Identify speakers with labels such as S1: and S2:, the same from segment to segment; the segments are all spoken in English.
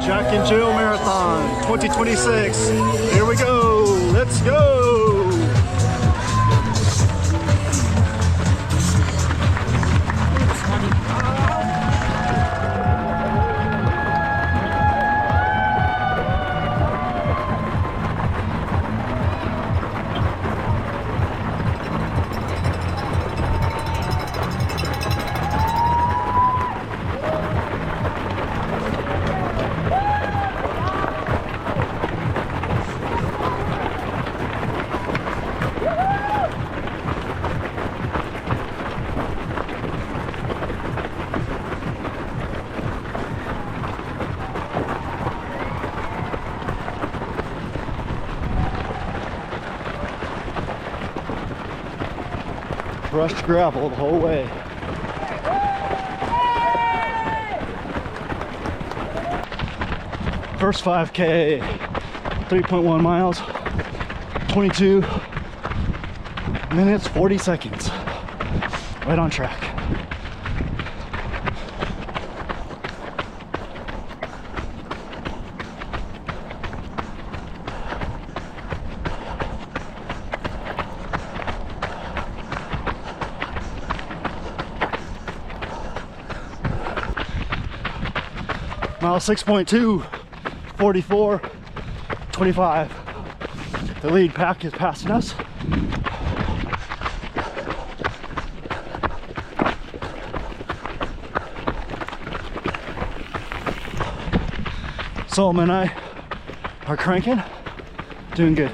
S1: Jack and Jill Marathon 2026. Here we go. Let's go. Crushed gravel the whole way. First 5K, 3.1 miles, 22 minutes, 40 seconds. Right on track. Mile 6.2, 44, 25. The lead pack is passing us. Solomon and I are cranking, doing good.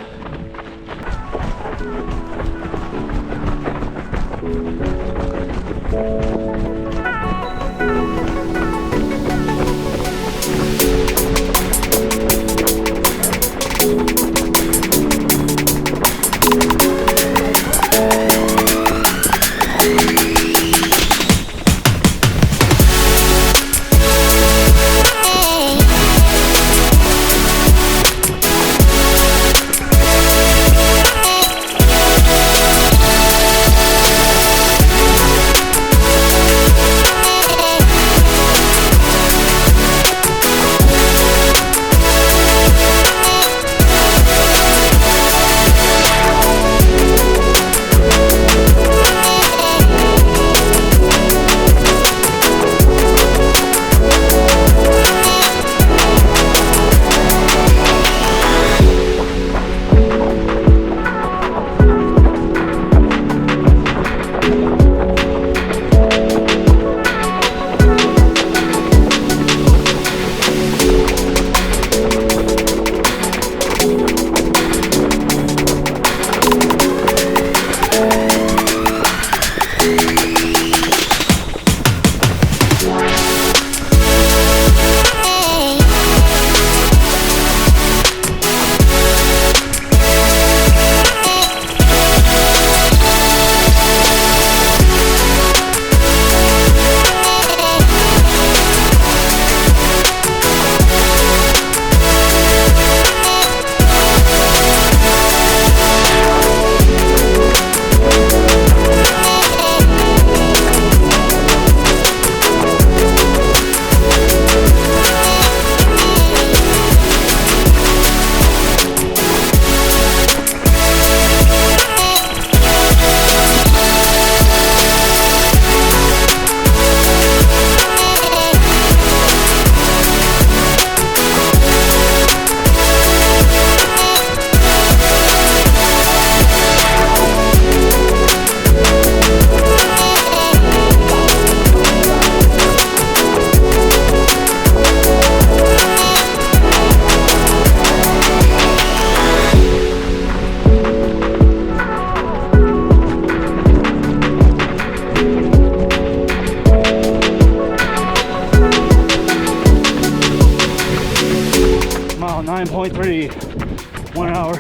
S1: Mile 9.3, 1 hour,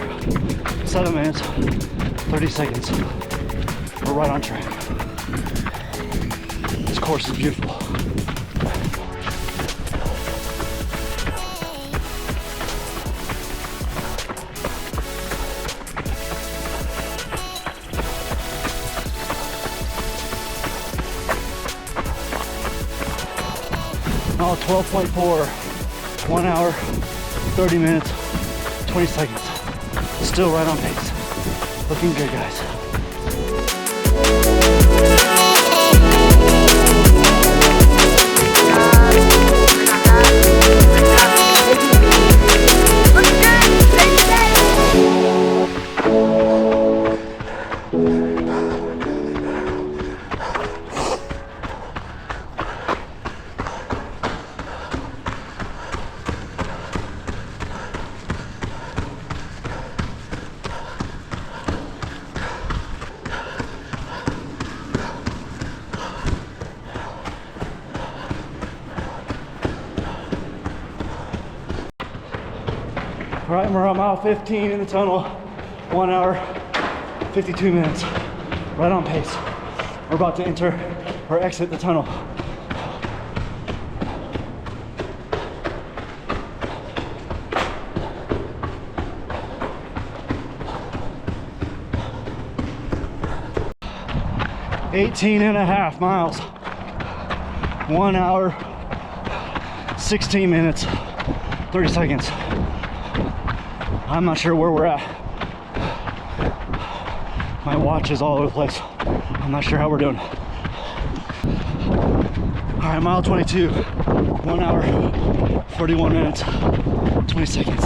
S1: 7 minutes, 30 seconds. We're right on track. This course is beautiful. Mile 12.4, 1 hour, 30 minutes, 20 seconds. Still right on pace. Looking good, guys. All right, we're on mile 15 in the tunnel. 1 hour, 52 minutes. Right on pace. We're about to enter or exit the tunnel. .5 miles. 1 hour, 16 minutes, 30 seconds. I'm not sure where we're at. My watch is all over the place. I'm not sure how we're doing. All right, mile 22, 1 hour, 41 minutes, 20 seconds.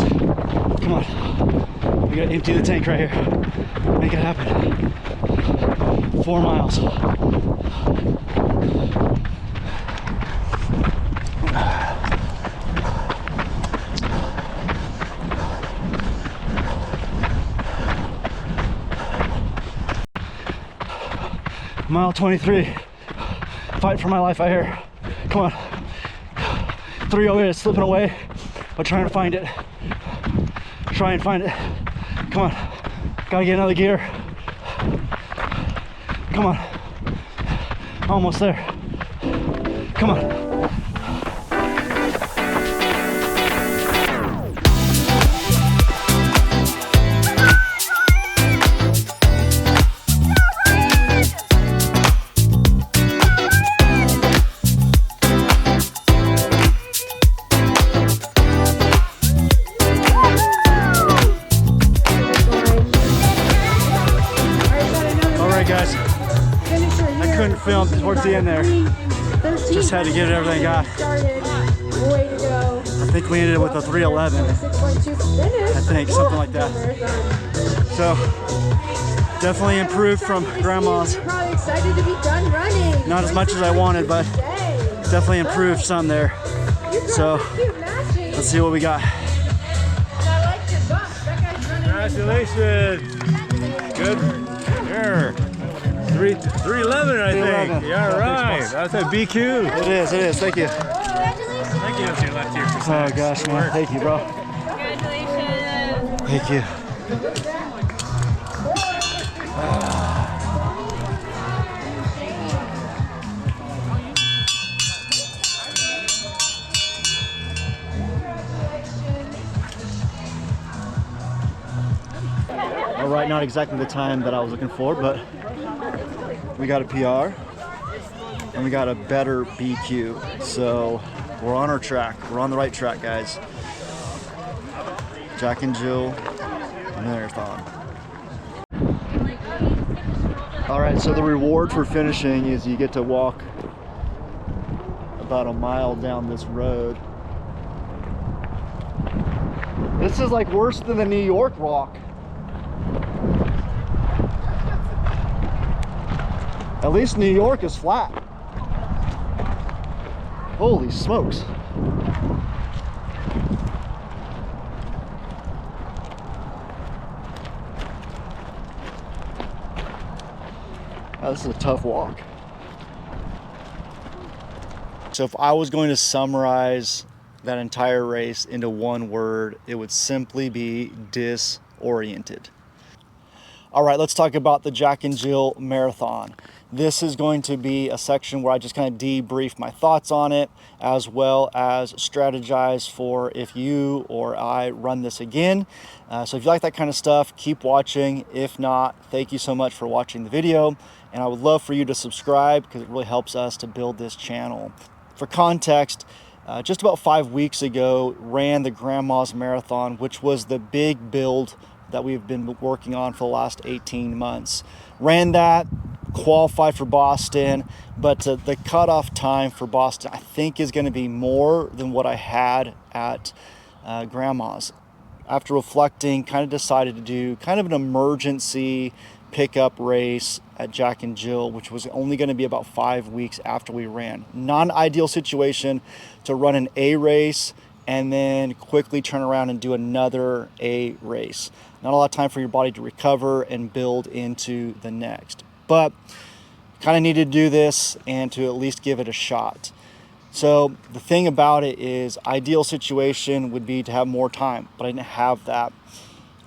S1: Come on, we gotta empty the tank right here. Make it happen. 4 miles. Mile 23, fight for my life out here. Come on. 308 is slipping away, but trying to find it. Try and find it. Come on. Gotta get another gear. Come on. Almost there. Come on. Guys, I couldn't film towards the end there. Just had to get everything got. I think we ended with a 3:11. I think something like that. So definitely improved from grandma's. Not as much as I wanted, but definitely improved some there. So let's see what we got.
S2: Congratulations. Good. Here. 3:11, I think. Yeah, right. That's a BQ.
S1: It is. Thank you.
S2: Thank you. That's your left ear for
S1: Oh
S2: snacks.
S1: gosh, man. Thank you, bro.
S3: Congratulations.
S1: Thank you. All right, not exactly the time that I was looking for, but we got a PR and we got a better BQ. So we're on our track. We're on the right track, guys. Jack and Jill Marathon. All right, so the reward for finishing is you get to walk about a mile down this road. This is like worse than the New York walk. At least New York is flat. Holy smokes. Oh, this is a tough walk. So if I was going to summarize that entire race into one word, it would simply be disoriented. All right, let's talk about the Jack and Jill Marathon. This is going to be a section where I just kind of debrief my thoughts on it, as well as strategize for if you or I run this again. So if you like that kind of stuff, keep watching. If not, thank you so much for watching the video. And I would love for you to subscribe because it really helps us to build this channel. For context, just about 5 weeks ago, ran the Grandma's Marathon, which was the big build that we've been working on for the last 18 months. Ran that, qualified for Boston, but the cutoff time for Boston, I think, is going to be more than what I had at Grandma's. After reflecting, kind of decided to do kind of an emergency pickup race at Jack and Jill, which was only going to be about 5 weeks after we ran. Non-ideal situation to run an A race and then quickly turn around and do another A race. Not a lot of time for your body to recover and build into the next. But kind of needed to do this and to at least give it a shot. So the thing about it is, ideal situation would be to have more time, but I didn't have that.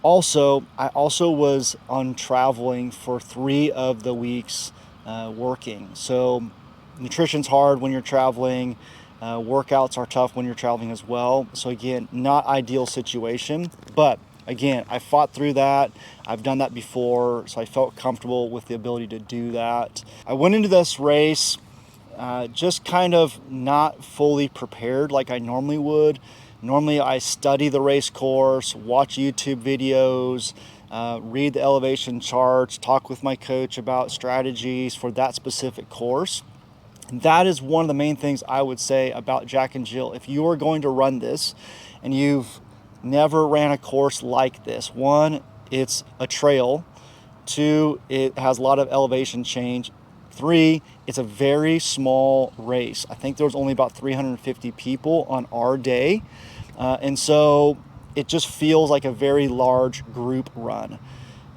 S1: Also, I also was on traveling for 3 of the weeks working. So nutrition's hard when you're traveling. Workouts are tough when you're traveling as well. So again, not ideal situation, but again, I fought through that. I've done that before, so I felt comfortable with the ability to do that. I went into this race just kind of not fully prepared like I normally would. Normally I study the race course, watch YouTube videos, read the elevation charts, talk with my coach about strategies for that specific course. And that is one of the main things I would say about Jack and Jill. If you are going to run this and you've never ran a course like this, 1, it's a trail. 2, it has a lot of elevation change. 3, it's a very small race. I think there was only about 350 people on our day. And so it just feels like a very large group run.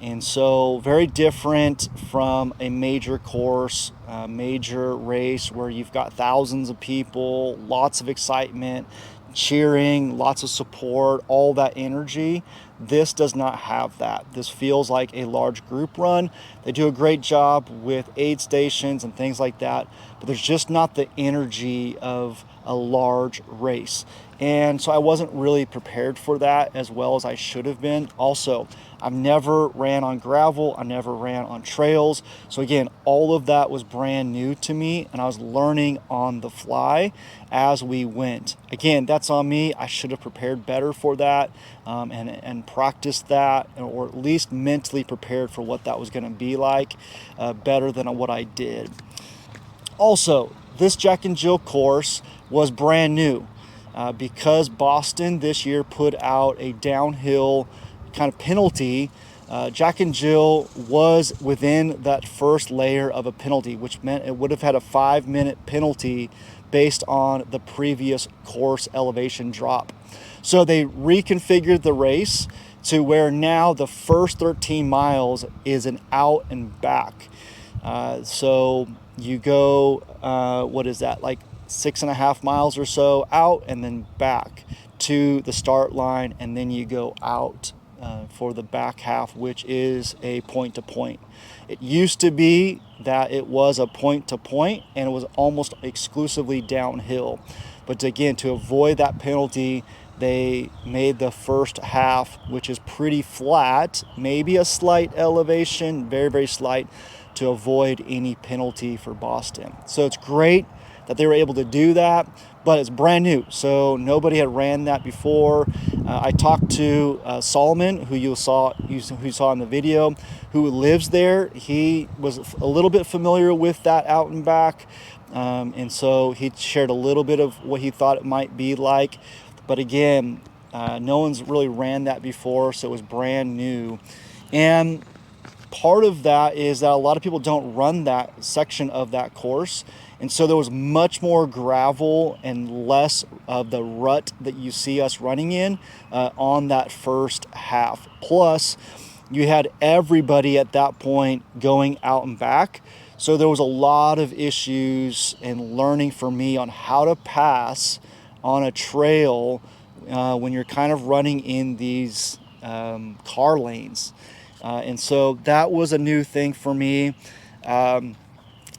S1: And so very different from a major course, major race where you've got thousands of people, lots of excitement, cheering, lots of support, all that energy. This does not have that. This feels like a large group run. They do a great job with aid stations and things like that, but there's just not the energy of a large race. And so I wasn't really prepared for that as well as I should have been. Also, I've never ran on gravel. I never ran on trails. So again, all of that was brand new to me, and I was learning on the fly as we went. Again, that's on me. I should have prepared better for that and practiced that, or at least mentally prepared for what that was going to be like better than what I did. Also, this Jack and Jill course was brand new. Because Boston this year put out a downhill kind of penalty, Jack and Jill was within that first layer of a penalty, which meant it would have had a 5-minute penalty based on the previous course elevation drop. So they reconfigured the race to where now the first 13 miles is an out and back. So you go, what is that, like 6.5 miles or so out and then back to the start line, and then you go out for the back half, which is a point to point. It used to be that it was a point to point and it was almost exclusively downhill, but again, to avoid that penalty, they made the first half, which is pretty flat, maybe a slight elevation, very, very slight, to avoid any penalty for Boston. So it's great that they were able to do that, but it's brand new, so nobody had ran that before. I talked to Solomon, who you saw in the video, who lives there. He was a little bit familiar with that out and back, and so he shared a little bit of what he thought it might be like. But again, no one's really ran that before, so it was brand new. And part of that is that a lot of people don't run that section of that course. And so there was much more gravel and less of the rut that you see us running in on that first half. Plus, you had everybody at that point going out and back. So there was a lot of issues and learning for me on how to pass on a trail when you're kind of running in these car lanes. And so that was a new thing for me.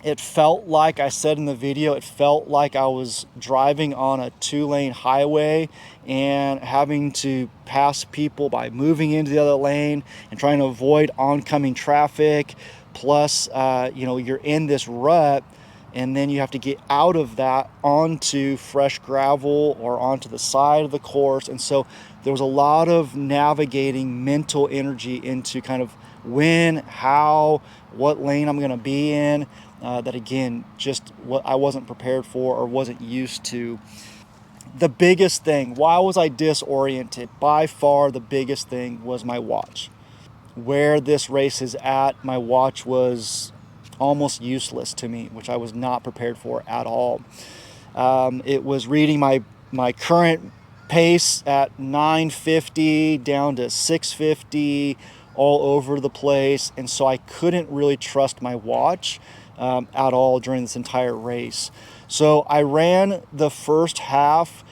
S1: It felt like, I said in the video, it felt like I was driving on a 2-lane highway and having to pass people by moving into the other lane and trying to avoid oncoming traffic. Plus, you're in this rut and then you have to get out of that onto fresh gravel or onto the side of the course. And so there was a lot of navigating mental energy into kind of when, how, what lane I'm going to be in, that again, just what I wasn't prepared for or wasn't used to. The biggest thing, why was I disoriented? By far the biggest thing was my watch. Where this race is at, my watch was almost useless to me, which I was not prepared for at all. It was reading my current pace at 950 down to 650 all over the place, and so I couldn't really trust my watch at all during this entire race. So I ran the first half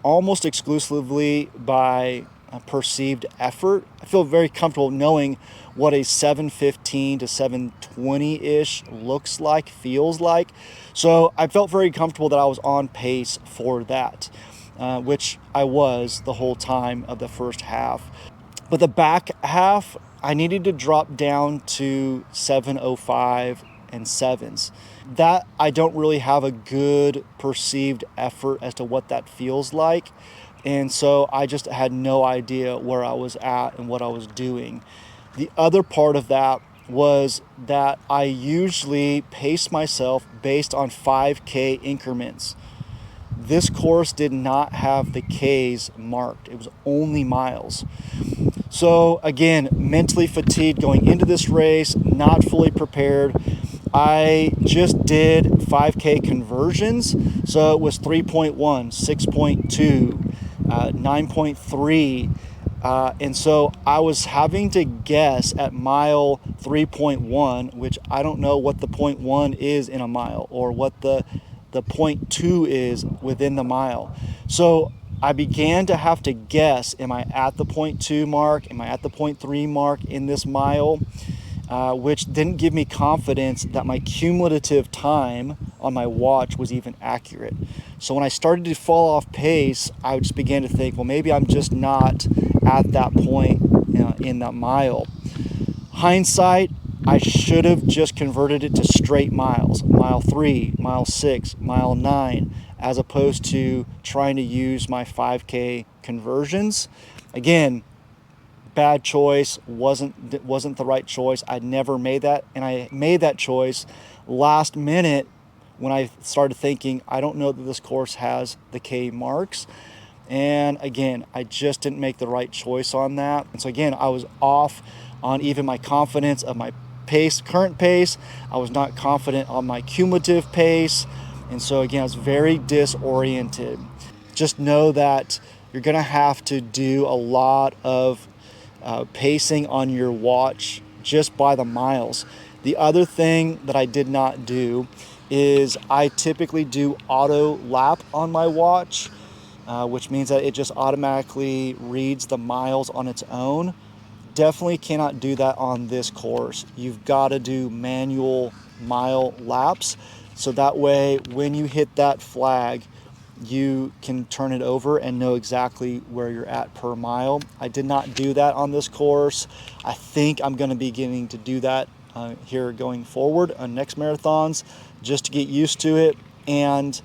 S1: almost exclusively by perceived effort. I feel very comfortable knowing what a 715 to 720-ish looks like, feels like. So I felt very comfortable that I was on pace for that, which I was the whole time of the first half. But the back half, I needed to drop down to 705 and 7s. That I don't really have a good perceived effort as to what that feels like. And so I just had no idea where I was at and what I was doing. The other part of that was that I usually pace myself based on 5K increments. This course did not have the Ks marked. It was only miles. So again, mentally fatigued going into this race, not fully prepared. I just did 5K conversions. So it was 3.1, 6.2, 9.3. And so I was having to guess at mile 3.1, which I don't know what the 0.1 is in a mile or what the 0.2 is within the mile. So I began to have to guess, am I at the 0.2 mark? Am I at the 0.3 mark in this mile? Which didn't give me confidence that my cumulative time on my watch was even accurate. So when I started to fall off pace, I just began to think, well, maybe I'm just not at that point in that mile. Hindsight, I should have just converted it to straight miles, mile 3, mile 6, mile 9, as opposed to trying to use my 5K conversions. Again, bad choice, wasn't the right choice. I never made that, and I made that choice last minute when I started thinking, I don't know that this course has the K marks. And again, I just didn't make the right choice on that. And so again, I was off on even my confidence of my pace, current pace. I was not confident on my cumulative pace. And so again, I was very disoriented. Just know that you're gonna have to do a lot of pacing on your watch just by the miles. The other thing that I did not do is I typically do auto lap on my watch, which means that it just automatically reads the miles on its own. Definitely cannot do that on this course. You've got to do manual mile laps, so that way when you hit that flag, you can turn it over and know exactly where you're at per mile. I did not do that on this course. I think I'm going to be beginning to do that here going forward on next marathons, just to get used to it, and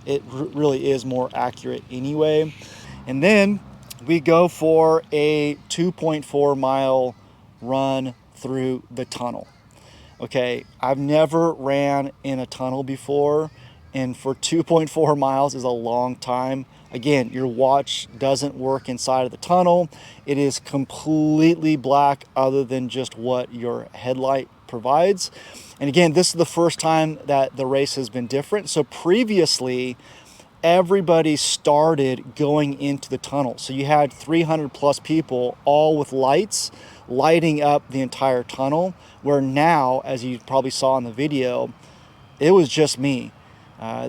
S1: it really is more accurate anyway. And then we go for a 2.4 mile run through the tunnel. Okay, I've never ran in a tunnel before, and for 2.4 miles is a long time. Again, your watch doesn't work inside of the tunnel. It is completely black other than just what your headlight provides. And again, this is the first time that the race has been different. So previously, everybody started going into the tunnel. So you had 300 plus people all with lights lighting up the entire tunnel, where now, as you probably saw in the video, it was just me.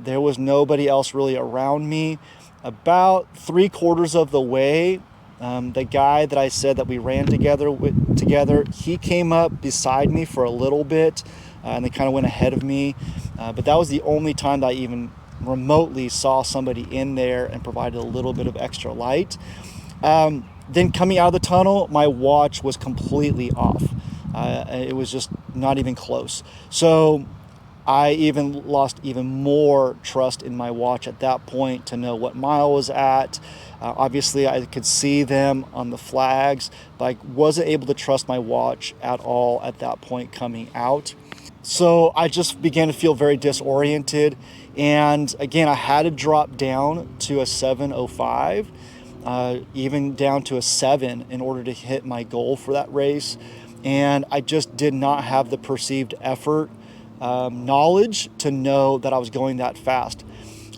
S1: There was nobody else really around me. About 3/4 of the way, the guy that I said that we ran together, he came up beside me for a little bit, and they kind of went ahead of me. But that was the only time that I even remotely saw somebody in there and provided a little bit of extra light. Then coming out of the tunnel, my watch was completely off. It was just not even close. So I even lost even more trust in my watch at that point to know what mile I was at. Obviously, I could see them on the flags, but I wasn't able to trust my watch at all at that point coming out. So I just began to feel very disoriented. And again, I had to drop down to a 7:05, even down to a 7 in order to hit my goal for that race. And I just did not have the perceived effort, knowledge to know that I was going that fast.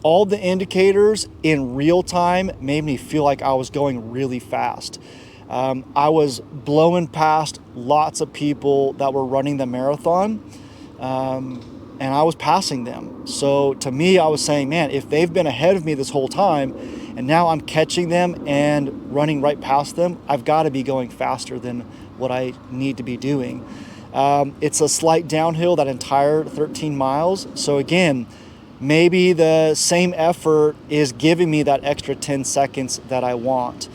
S1: All the indicators in real time made me feel like I was going really fast. I was blowing past lots of people that were running the marathon, and I was passing them. So to me, I was saying, man, if they've been ahead of me this whole time and now I'm catching them and running right past them, I've got to be going faster than what I need to be doing. It's a slight downhill that entire 13 miles. So again, maybe the same effort is giving me that extra 10 seconds that I want.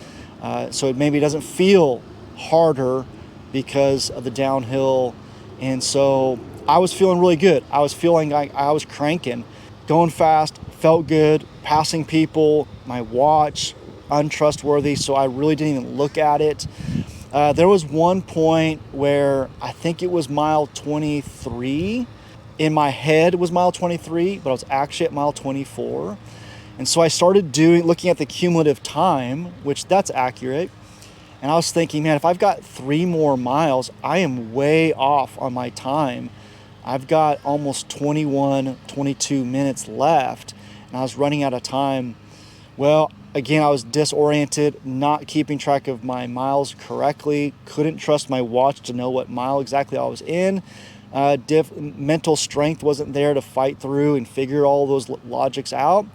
S1: So it maybe doesn't feel harder because of the downhill. And so I was feeling really good. I was feeling like I was cranking, going fast, felt good, passing people, my watch, untrustworthy. So I really didn't even look at it. There was one point where I think it was mile 23. In my head it was mile 23, but I was actually at mile 24. And so I started looking at the cumulative time, which that's accurate. And I was thinking, man, if I've got 3 more miles, I am way off on my time. I've got almost 21, 22 minutes left, and I was running out of time. Well, again, I was disoriented, not keeping track of my miles correctly, couldn't trust my watch to know what mile exactly I was in. Mental strength wasn't there to fight through and figure all those logics out.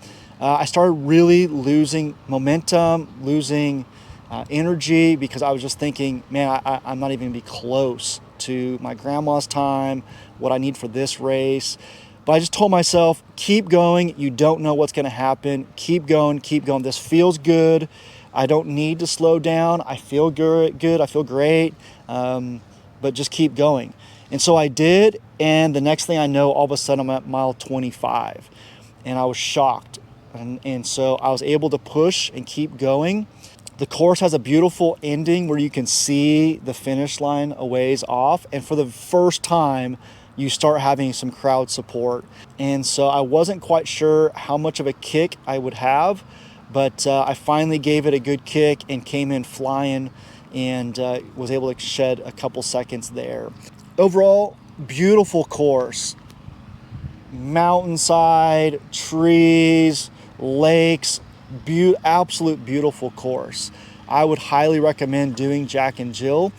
S1: I started really losing momentum, losing energy, because I was just thinking, man, I'm not even gonna be close to my grandma's time, what I need for this race. But I just told myself, keep going. You don't know what's gonna happen. Keep going, keep going. This feels good. I don't need to slow down. I feel good. I feel great. But just keep going. And so I did. And the next thing I know, all of a sudden I'm at mile 25, and I was shocked. And so I was able to push and keep going. The course has a beautiful ending where you can see the finish line a ways off. And for the first time, you start having some crowd support. And so I wasn't quite sure how much of a kick I would have, but I finally gave it a good kick and came in flying, and was able to shed a couple seconds there. Overall, beautiful course. Mountainside, trees, lakes, absolute beautiful course. I would highly recommend doing Jack and Jill.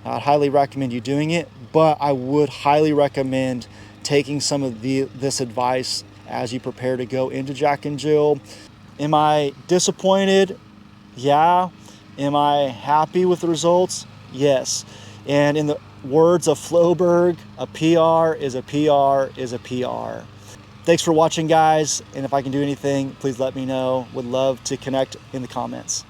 S1: I'd highly recommend you doing it, but I would highly recommend taking some of this advice as you prepare to go into Jack and Jill. Am I disappointed? Yeah. Am I happy with the results? Yes. And in the words of Floberg, a PR is a PR is a PR. Thanks for watching, guys. And if I can do anything, please let me know. Would love to connect in the comments.